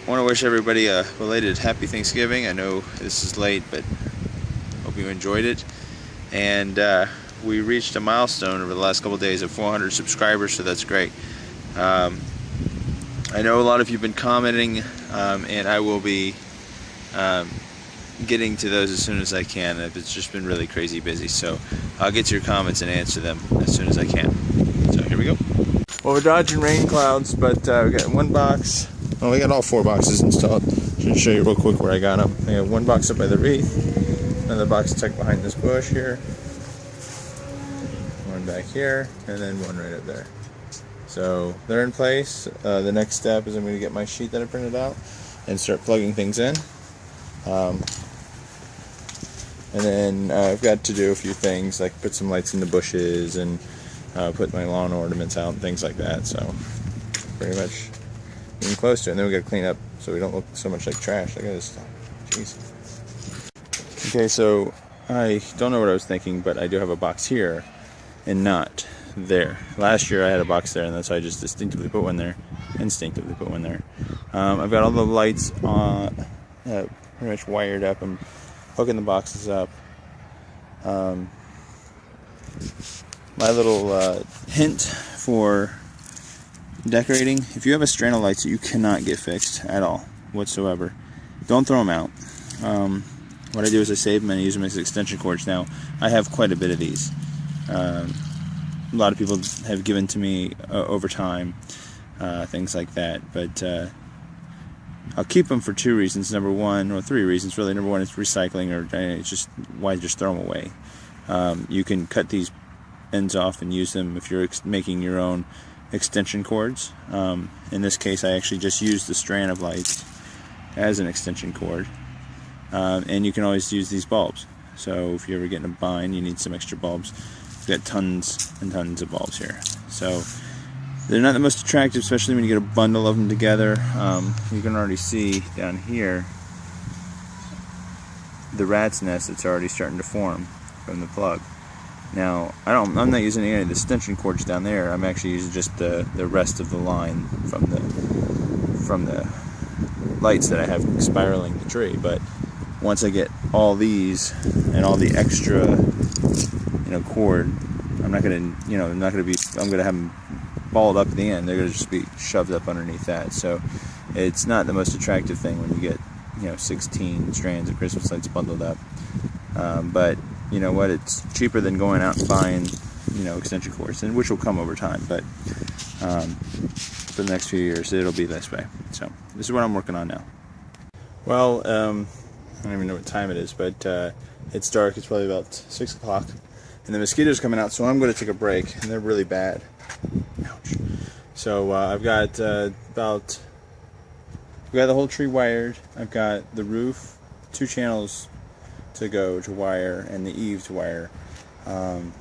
I want to wish everybody a belated happy Thanksgiving. I know this is late, but hope you enjoyed it. And we reached a milestone over the last couple of days of 400 subscribers, so that's great. I know a lot of you have been commenting, and I will be getting to those as soon as I can. It's just been really crazy busy, so I'll get to your comments and answer them as soon as I can. So here we go. Well, we're dodging rain clouds, but we got one box. Well, we got all 4 boxes installed. Should show you real quick where I got them. I got one box up by the wreath, another box tucked behind this bush here, one back here, and then one right up there. So they're in place. The next step is I'm going to get my sheet that I printed out and start plugging things in. And then I've got to do a few things like put some lights in the bushes and put my lawn ornaments out and things like that. So pretty much getting close to it. And then we got to clean up so we don't look so much like trash. Look at this stuff. Jeez. Okay, so I don't know what I was thinking, but I do have a box here and not there. Last year I had a box there, and that's why I just instinctively put one there. I've got all the lights on, pretty much wired up. I'm hooking the boxes up. My little hint for decorating: if you have a strand of lights that you cannot get fixed at all whatsoever, don't throw them out. What I do is I save them and I use them as extension cords. Now I have quite a bit of these. A lot of people have given to me over time, things like that, but I'll keep them for 2 reasons. Number one, or 3 reasons really. Number one is recycling, or it's just why just throw them away. You can cut these ends off and use them if you're making your own extension cords. In this case I actually just used the strand of lights as an extension cord. And you can always use these bulbs. So if you're ever getting a bind, you need some extra bulbs. We've got tons and tons of bulbs here. So they're not the most attractive, especially when you get a bundle of them together. You can already see down here the rat's nest that's already starting to form from the plug. Now I'm not using any of the extension cords down there. I'm actually using just the rest of the line from the lights that I have spiraling the tree. But once I get all these and all the extra cord, I'm gonna have them balled up at the end. They're gonna just be shoved up underneath that. So it's not the most attractive thing when you get 16 strands of Christmas lights bundled up. But you know what? It's cheaper than going out and buying extension cords, and which will come over time. But for the next few years, it'll be this way. So this is what I'm working on now. Well, I don't even know what time it is, but it's dark. It's probably about 6 o'clock. And the mosquitoes coming out, so I'm going to take a break, and they're really bad. Ouch. So I've got we got the whole tree wired. I've got the roof, 2 channels to go to wire, and the eave to wire. And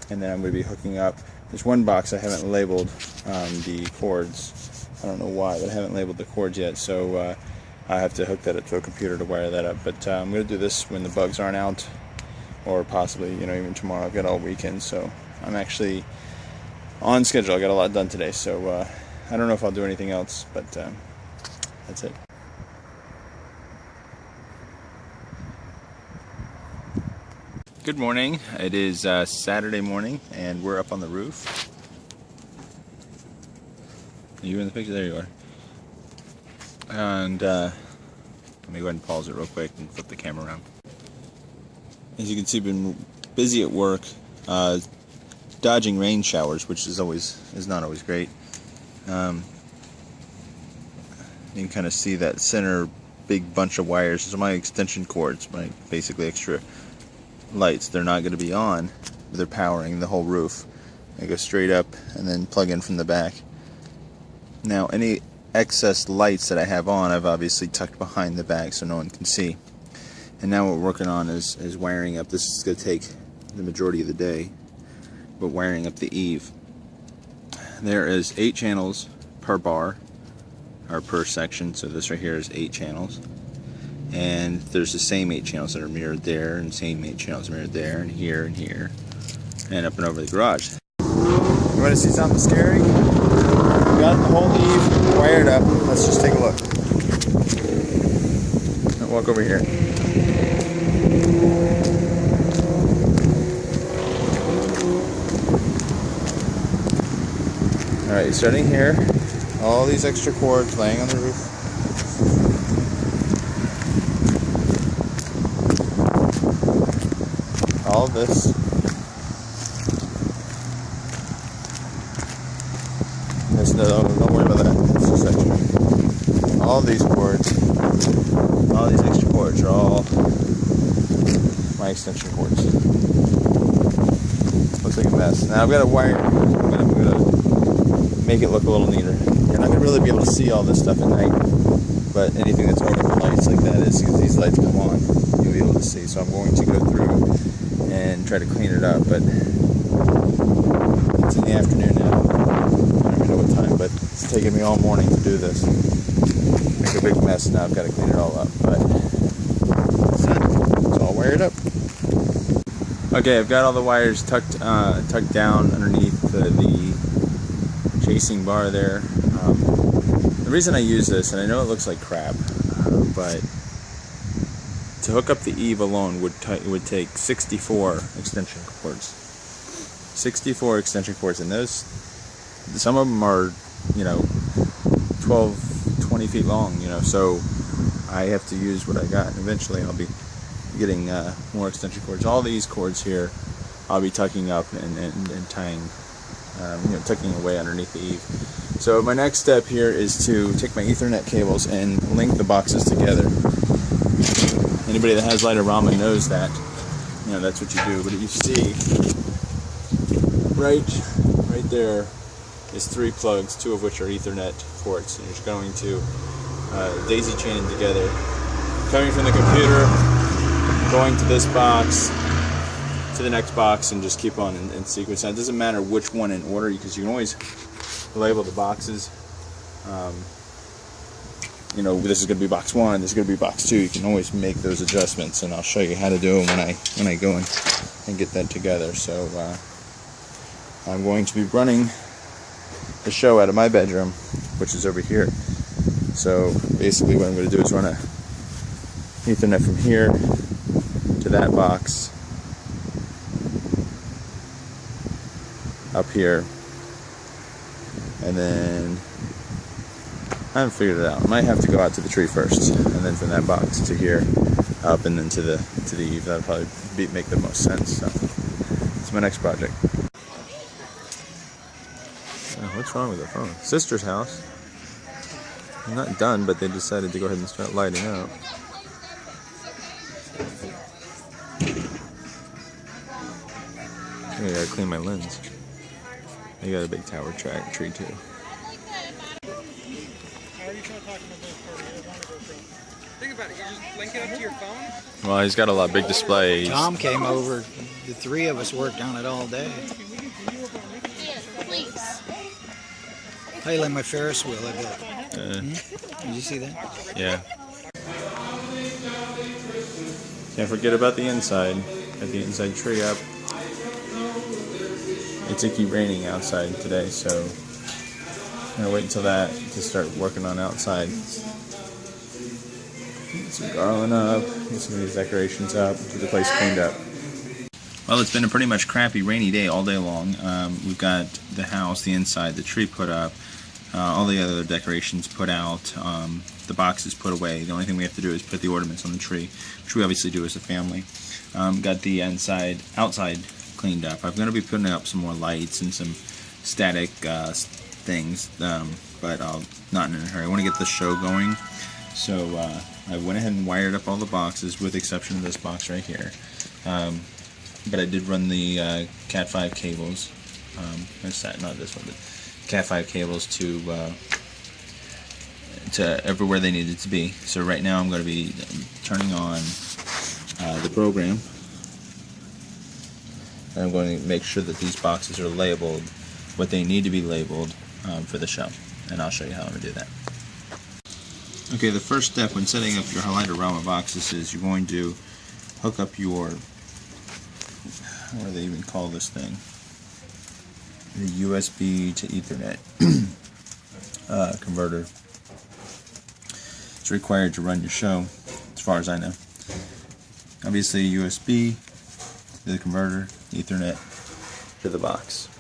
then I'm going to be hooking up. There's one box I haven't labeled the cords. I don't know why, but I haven't labeled the cords yet. So I have to hook that up to a computer to wire that up. But I'm going to do this when the bugs aren't out, or possibly, even tomorrow. I've got all weekend, so I'm actually on schedule. I got a lot done today, so I don't know if I'll do anything else, but that's it. Good morning. It is Saturday morning, and we're up on the roof. Are you in the picture? There you are. And let me go ahead and pause it real quick and flip the camera around. As you can see, I've been busy at work, dodging rain showers, which is not always great. You can kind of see that center big bunch of wires. Those are my extension cords, my basically extra lights. They're not going to be on, but they're powering the whole roof. They go straight up and then plug in from the back. Now, any excess lights that I have on, I've obviously tucked behind the back so no one can see. And now what we're working on is wiring up. This is going to take the majority of the day, but wiring up the eave. There is 8 channels per bar, or per section, so this right here is 8 channels. And there's the same 8 channels that are mirrored there, and the same 8 channels mirrored there, and here, and up and over the garage. You want to see something scary? We got the whole eave wired up. Let's just take a look. I'll walk over here. Alright, starting here, all these extra cords laying on the roof. All of this. Don't worry about that. That's just extra. All of these cords, all these extra cords are all my extension cords. Looks like a mess. Now I've got a wire. I'm gonna make it look a little neater. You're not gonna really be able to see all this stuff at night, but anything that's holding the lights like that, as soon as these lights come on, you'll be able to see. So I'm going to go through and try to clean it up, but it's in the afternoon now. I don't even know what time, but it's taken me all morning to do this. Make a big mess now. I've got to clean it all up, but it's done. It's all wired up. Okay, I've got all the wires tucked down underneath the chasing bar there. The reason I use this, and I know it looks like crap, but to hook up the eave alone would take 64 extension cords. 64 extension cords, and those, some of them are, 12, 20 feet long, so I have to use what I got, and eventually I'll be getting more extension cords. All these cords here I'll be tucking up and tying, tucking away underneath the eave. So my next step here is to take my Ethernet cables and link the boxes together. Anybody that has Light-O-Rama knows that, that's what you do. But you see, right there is 3 plugs, 2 of which are Ethernet ports, and you're going to daisy chain them together. Coming from the computer, going to this box, to the next box, and just keep on in sequence. Now, it doesn't matter which one in order, because you can always label the boxes. This is going to be box 1, this is going to be box 2. You can always make those adjustments, and I'll show you how to do them when I go and get that together. So I'm going to be running the show out of my bedroom, which is over here. So basically what I'm going to do is run a Ethernet from here to that box up here, and then I haven't figured it out. I might have to go out to the tree first, and then from that box to here, up, and then to the eave. That'll probably make the most sense. So it's my next project. Oh, what's wrong with the phone? Sister's house. I'm not done, but they decided to go ahead and start lighting up. I gotta clean my lens. I got a big tower tree too. Think about it, you just link it up to your phone? Well, he's got a lot of big displays. Tom came over, the 3 of us worked on it all day. Please. I like my Ferris wheel, I bet. Did you see that? Yeah. Can't forget about the inside. Got the inside tree up. It's icky raining outside today, so I'm gonna wait until that to start working on outside. Get some garland up, get some of these decorations up, get the place cleaned up. Well, it's been a pretty much crappy rainy day all day long. We've got the house, the inside, the tree put up, all the other decorations put out, the boxes put away. The only thing we have to do is put the ornaments on the tree, which we obviously do as a family. Got the outside cleaned up. I'm going to be putting up some more lights and some static things, but not in a hurry. I want to get the show going, so I went ahead and wired up all the boxes with the exception of this box right here. But I did run the Cat 5 cables, not this one, but Cat 5 cables to everywhere they needed to be. So right now I'm going to be turning on the program. And I'm going to make sure that these boxes are labeled what they need to be labeled for the show, and I'll show you how I'm going to do that. Okay, the first step when setting up your Light-O-Rama boxes is you're going to hook up your, what do they even call this thing? The USB to Ethernet converter. It's required to run your show, as far as I know. Obviously USB to the converter, Ethernet to the box.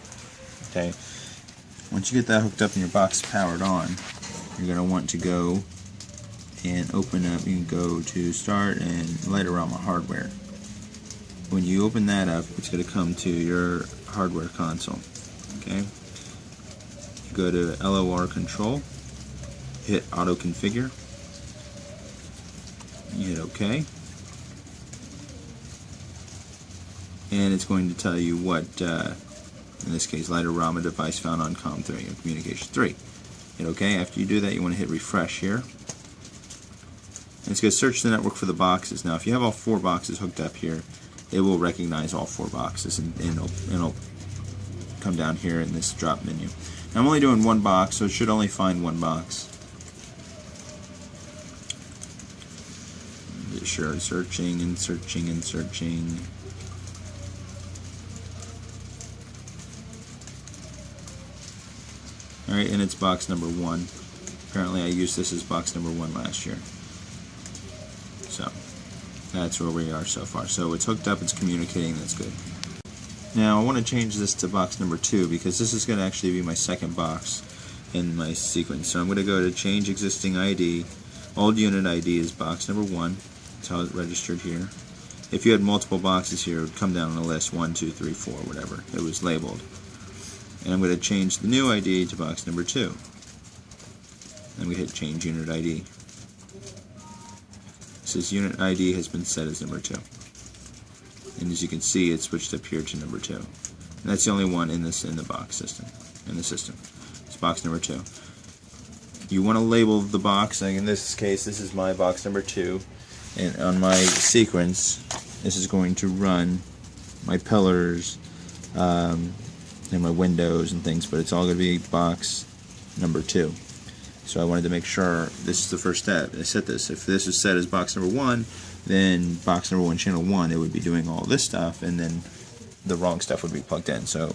Okay. Once you get that hooked up and your box powered on, you're going to want to go and open up. You can go to Start and Lightorama Hardware. When you open that up, it's going to come to your hardware console. Okay. Go to LOR Control, hit Auto Configure, you hit OK, and it's going to tell you what, in this case, Lightorama device found on COM3 and Communication 3. Hit OK. After you do that, you want to hit Refresh here. And it's going to search the network for the boxes. Now, if you have all 4 boxes hooked up here, it will recognize all 4 boxes, and it'll come down here in this drop menu. Now, I'm only doing 1 box, so it should only find 1 box. Sure, searching and searching and searching. Alright, and it's box number 1. Apparently I used this as box number 1 last year. So, that's where we are so far. So it's hooked up, it's communicating, that's good. Now I want to change this to box number 2 because this is going to actually be my second box in my sequence. So I'm going to go to Change Existing ID. Old unit ID is box number 1. That's how it's registered here. If you had multiple boxes here, it would come down on the list 1, 2, 3, 4, whatever. It was labeled. And I'm going to change the new ID to box number 2. And we hit Change Unit ID. It says Unit ID has been set as number 2. And as you can see, it switched up here to number 2. And that's the only one in the box system. It's box number 2. You want to label the box. Like in this case, this is my box number 2. And on my sequence, this is going to run my pillars and my windows and things, but it's all going to be box number 2. So I wanted to make sure this is the first step. I set this. If this is set as box number 1, then box number 1, channel 1, it would be doing all this stuff, and then the wrong stuff would be plugged in. So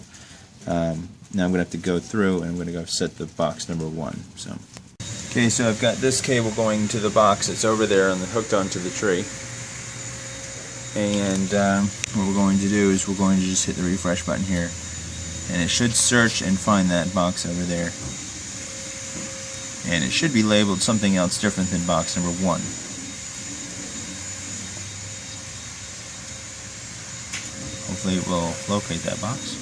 now I'm going to have to go through, and I'm going to go set the box number 1. So. Okay, so I've got this cable going to the box that's over there and hooked onto the tree. And what we're going to do is we're going to just hit the refresh button here. And it should search and find that box over there. And it should be labeled something else different than box number 1. Hopefully it will locate that box.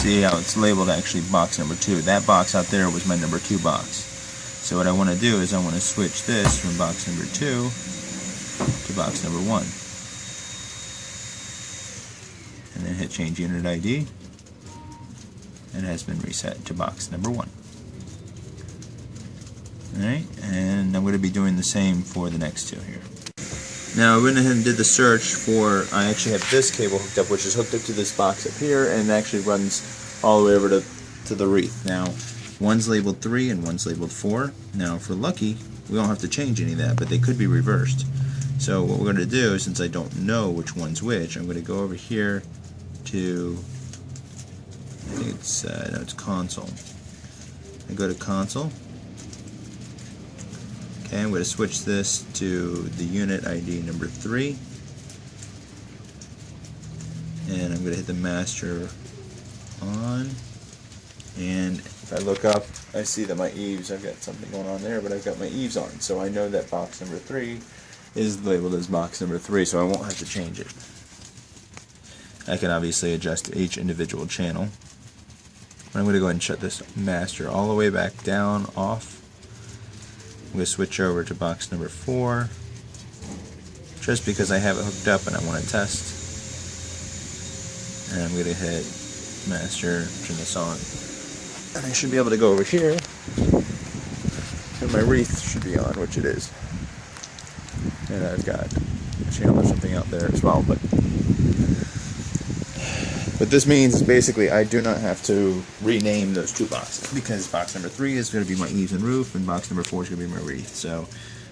See how it's labeled actually box number 2. That box out there was my number 2 box. So what I want to do is I want to switch this from box number 2 to box number 1. And then hit Change Unit ID. And it has been reset to box number 1. Alright, and I'm going to be doing the same for the next 2 here. Now I went ahead and did the search for, I actually have this cable hooked up, which is hooked up to this box up here, and it actually runs all the way over to the wreath. Now, one's labeled 3 and one's labeled 4. Now, if we're lucky, we don't have to change any of that, but they could be reversed. So what we're going to do, since I don't know which one's which, I'm going to go over here to, I think it's, no, it's console. I go to console. Okay, I'm going to switch this to the unit ID number 3. And I'm going to hit the master on. And if I look up, I see that my eaves, I've got something going on there, but I've got my eaves on. So I know that box number 3 is labeled as box number 3, so I won't have to change it. I can obviously adjust each individual channel. But I'm going to go ahead and shut this master all the way back down, off. I'm going to switch over to box number 4, just because I have it hooked up and I want to test. And I'm going to hit master, turn this on. And I should be able to go over here, and my wreath should be on, which it is. And I've got a channel or something out there as well. But what this means is basically I do not have to rename those 2 boxes, because box number 3 is going to be my eaves and roof, and box number 4 is going to be my wreath. So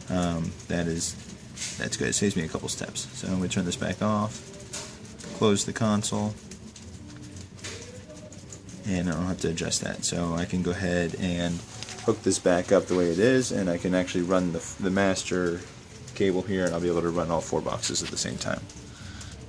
that's good. It saves me a couple steps. So I'm going to turn this back off. close the console, and I don't have to adjust that. So I can go ahead and hook this back up the way it is, and I can actually run the master cable here, and I'll be able to run all 4 boxes at the same time,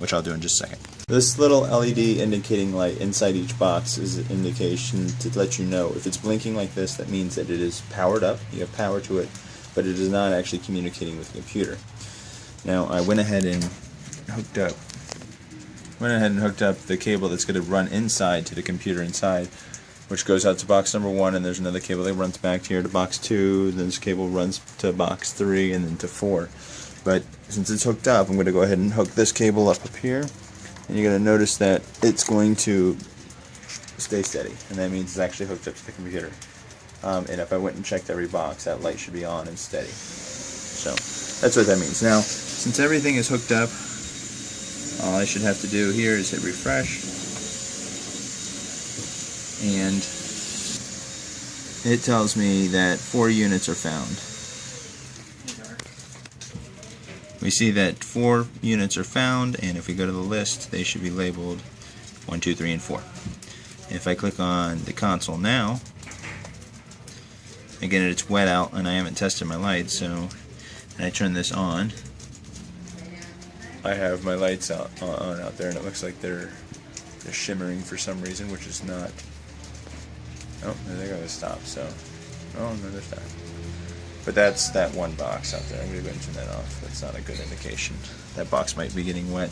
which I'll do in just a second. This little LED indicating light inside each box is an indication to let you know if it's blinking like this, that means that it is powered up, you have power to it, but it is not actually communicating with the computer. Now I went ahead and hooked up the cable that's going to run inside to the computer inside, which goes out to box number 1, and there's another cable that runs back here to box 2, then this cable runs to box 3, and then to 4. But since it's hooked up, I'm going to go ahead and hook this cable up here, and you're going to notice that it's going to stay steady, and that means it's actually hooked up to the computer. And if I went and checked every box, that light should be on and steady. So that's what that means. Now, since everything is hooked up, all I should have to do here is hit refresh, and it tells me that 4 units are found. We see that 4 units are found, and if we go to the list, they should be labeled 1, 2, 3, and 4. If I click on the console now, again, it's wet out and I haven't tested my lights, so and I turn this on, I have my lights on out there, and it looks like they're shimmering for some reason, which is not. Oh, there they go. They stop. So, oh no, they're stopped. But that's that one box out there. I'm going to go ahead and turn that off. That's not a good indication. That box might be getting wet.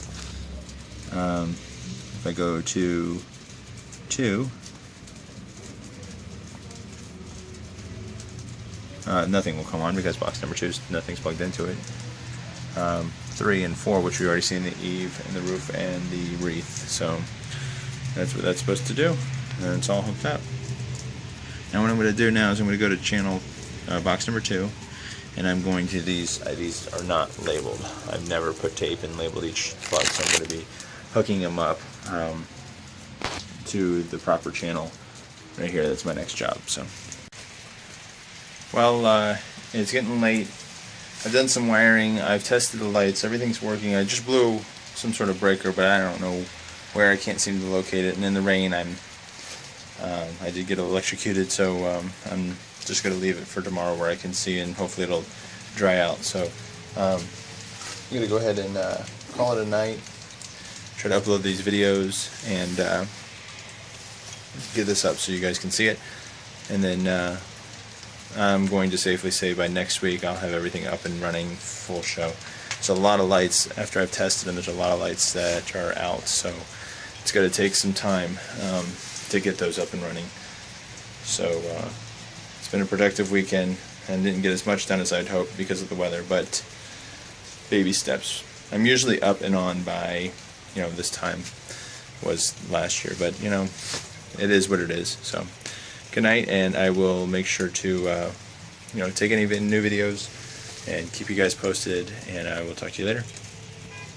If I go to 2, nothing will come on because box number 2 nothing's plugged into it. 3 and 4, which we already seen, the eave and the roof and the wreath. So that's what that's supposed to do, and it's all hooked up. Now what I'm going to do now is I'm going to go to channel box number 2, and I'm going to these are not labeled. I've never put tape and labeled each plug, so I'm going to be hooking them up to the proper channel right here. That's my next job. So, well, it's getting late. I've done some wiring, I've tested the lights, everything's working. I just blew some sort of breaker, but I don't know where, I can't seem to locate it. And in the rain, I did get electrocuted, so I'm just going to leave it for tomorrow where I can see, and hopefully it'll dry out. So I'm going to go ahead and call it a night, try to upload these videos, and get this up so you guys can see it. And then I'm going to safely say by next week I'll have everything up and running full show. There's a lot of lights, after I've tested them, there's a lot of lights that are out, so it's going to take some time to get those up and running. So it's been a productive weekend, and didn't get as much done as I'd hoped because of the weather, but baby steps. I'm usually up and on by, this time was last year, but it is what it is. So good night, and I will make sure to take any new videos and keep you guys posted, and I will talk to you later.